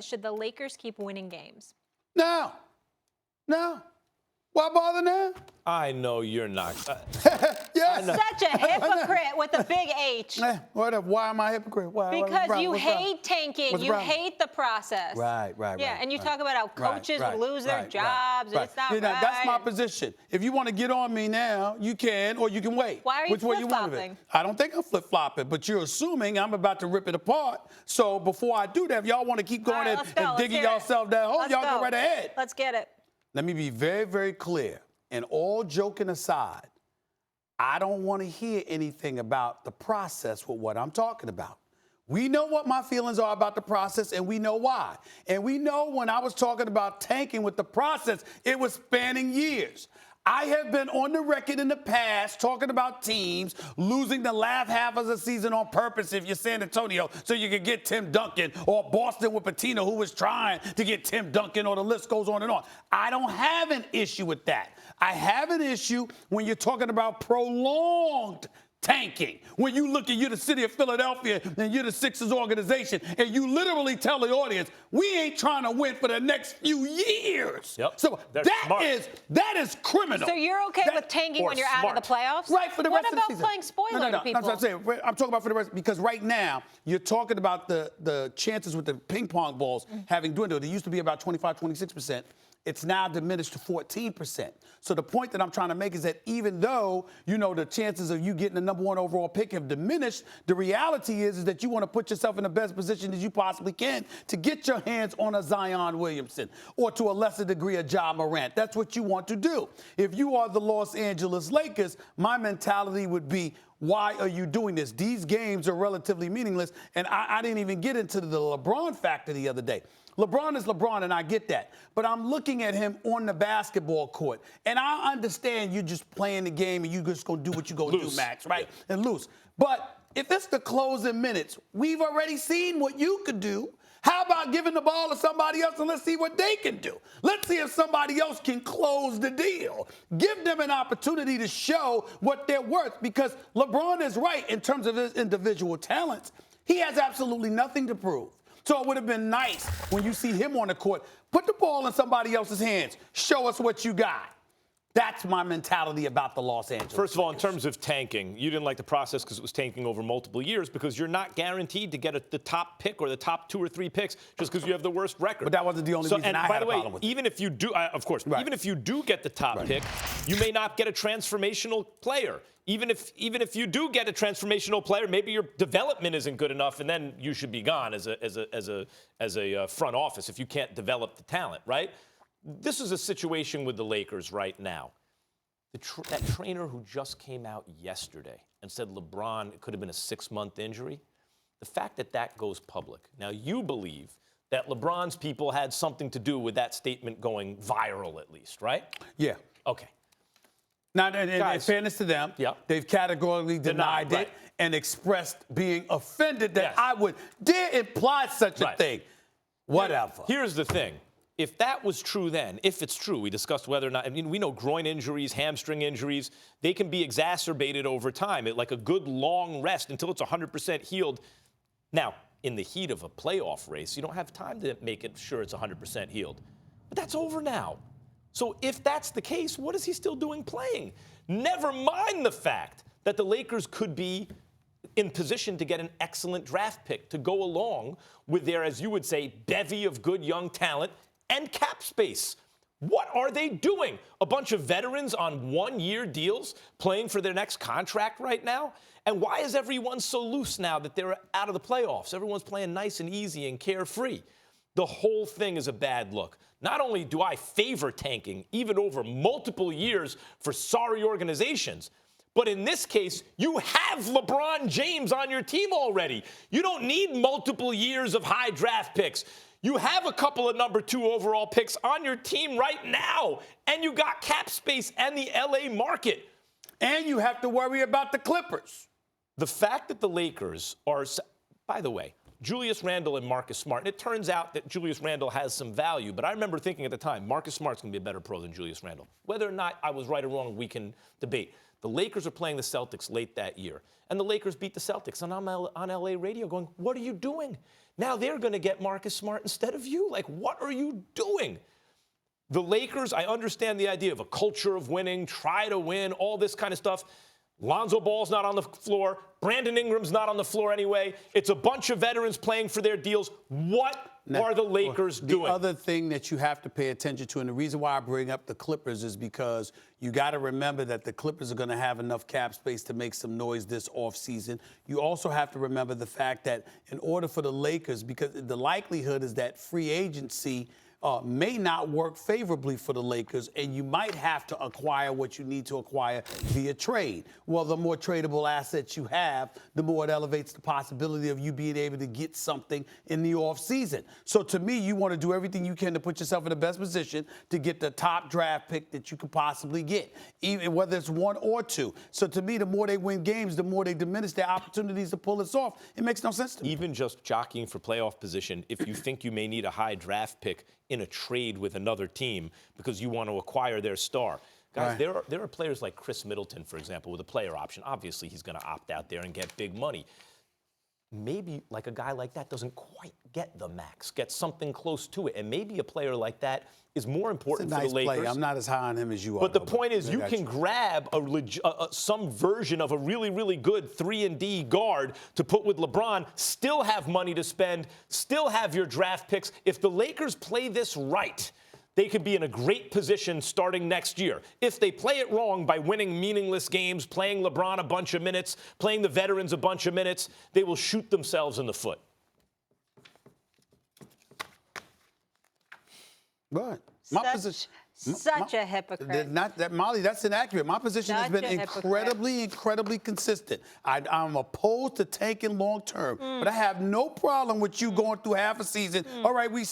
should the Lakers keep winning games? No. No. Why bother now? I know you're not. Yes. Such a hypocrite with a big H. Whatever. Why am I a hypocrite? Because you hate tanking. You hate the process. Right. Yeah, and you talk about how coaches would lose their jobs. And it's not right. That's my position. If you want to get on me now, you can, or you can wait. Why are you flip-flopping? I don't think I'm flip-flopping, but you're assuming I'm about to rip it apart. So before I do that, if y'all want to keep going and digging yourself that hole, y'all go right ahead. Let's get it. Let me be very, very clear. And all joking aside, I don't want to hear anything about the process with what I'm talking about. We know what my feelings are about the process, and we know why. And we know when I was talking about tanking with the process, it was spanning years. I have been on the record in the past talking about teams losing the last half of the season on purpose if you're San Antonio so you could get Tim Duncan, or Boston with Patino who was trying to get Tim Duncan, or the list goes on and on. I don't have an issue with that. I have an issue when you're talking about prolonged tanking. When you look at, you're the city of Philadelphia and you're the Sixers organization, and you literally tell the audience, we ain't trying to win for the next few years. Yep. So that is criminal. So you're okay with tanking when you're out of the playoffs? Right, for the rest of the season. What about playing spoiler to people? No, I'm saying, I'm talking about for the rest, because right now you're talking about the chances with the ping pong balls having dwindled. It used to be about 25, 26%. It's now diminished to 14%. So the point that I'm trying to make is that even though, the chances of you getting the number 1 overall pick have diminished, the reality is that you want to put yourself in the best position as you possibly can to get your hands on a Zion Williamson, or to a lesser degree a Ja Morant. That's what you want to do. If you are the Los Angeles Lakers, my mentality would be, why are you doing this? These games are relatively meaningless. And I didn't even get into the LeBron factor the other day. LeBron is LeBron, and I get that. But I'm looking at him on the basketball court. And I understand you're just playing the game and you're just going to do what you're going to do, Max, right? Yeah. And lose. But if it's the closing minutes, we've already seen what you could do. How about giving the ball to somebody else and let's see what they can do? Let's see if somebody else can close the deal. Give them an opportunity to show what they're worth, because LeBron is right in terms of his individual talents. He has absolutely nothing to prove. So it would have been nice when you see him on the court, put the ball in somebody else's hands. Show us what you got. That's my mentality about the Los Angeles First of all, in Lakers. terms of tanking, you didn't like the process because it was tanking over multiple years, because you're not guaranteed to get the top pick or the top 2 or 3 picks just because you have the worst record. But that wasn't the only reason I had a problem with it. Even if you do, of course, even if you do get the top pick, you may not get a transformational player. Even if you do get a transformational player, maybe your development isn't good enough, and then you should be gone as a front office if you can't develop the talent, right? This is a situation with the Lakers right now. That trainer who just came out yesterday and said LeBron, it could have been a 6-month injury, the fact that that goes public. Now, you believe that LeBron's people had something to do with that statement going viral, at least, right? Yeah. Okay. Now, in fairness to them, they've categorically denied it and expressed being offended that I would dare imply such a thing. Whatever. Here's the thing. If that was true then, if it's true, we discussed whether or not, we know groin injuries, hamstring injuries, they can be exacerbated over time. Like a good long rest until it's 100% healed. Now, in the heat of a playoff race, you don't have time to make it sure it's 100% healed. But that's over now. So if that's the case, what is he still doing playing? Never mind the fact that the Lakers could be in position to get an excellent draft pick to go along with their, as you would say, bevy of good young talent and cap space. What are they doing? A bunch of veterans on 1-year deals playing for their next contract right now? And why is everyone so loose now that they're out of the playoffs? Everyone's playing nice and easy and carefree. The whole thing is a bad look. Not only do I favor tanking, even over multiple years for sorry organizations, but in this case, you have LeBron James on your team already. You don't need multiple years of high draft picks. You have a couple of number 2 overall picks on your team right now, and you got cap space and the LA market. And you have to worry about the Clippers. The fact that the Lakers are, by the way, Julius Randle and Marcus Smart. And it turns out that Julius Randle has some value. But I remember thinking at the time, Marcus Smart's going to be a better pro than Julius Randle. Whether or not I was right or wrong, we can debate. The Lakers are playing the Celtics late that year. And the Lakers beat the Celtics. And I'm on LA radio going, what are you doing? Now they're going to get Marcus Smart instead of you. Like, what are you doing? The Lakers, I understand the idea of a culture of winning, try to win, all this kind of stuff. Lonzo Ball's not on the floor. Brandon Ingram's not on the floor anyway. It's a bunch of veterans playing for their deals. What are the Lakers doing? The other thing that you have to pay attention to, and the reason why I bring up the Clippers is because you got to remember that the Clippers are going to have enough cap space to make some noise this offseason. You also have to remember the fact that in order for the Lakers, because the likelihood is that free agency may not work favorably for the Lakers, and you might have to acquire what you need to acquire via trade. Well, the more tradable assets you have, the more it elevates the possibility of you being able to get something in the offseason. So to me, you want to do everything you can to put yourself in the best position to get the top draft pick that you could possibly get, even whether it's 1 or 2. So to me, the more they win games, the more they diminish their opportunities to pull this off. It makes no sense to me. Even just jockeying for playoff position, if you think you may need a high draft pick in a trade with another team because you want to acquire their star. Guys, right. there are players like Chris Middleton, for example, with a player option. Obviously, he's going to opt out there and get big money. Maybe like a guy like that doesn't quite get the max, get something close to it. And maybe a player like that is more important for the Lakers. Play. I'm not as high on him as you are. But the point is, you can grab some version of a really, really good 3-and-D guard to put with LeBron, still have money to spend, still have your draft picks. If the Lakers play this right, they could be in a great position starting next year. If they play it wrong by winning meaningless games, playing LeBron a bunch of minutes, playing the veterans a bunch of minutes, they will shoot themselves in the foot. Right. Such a hypocrite. Not that, Molly, that's inaccurate. My position has been incredibly consistent. I'm opposed to tanking long term, but I have no problem with you going through half a season. All right, we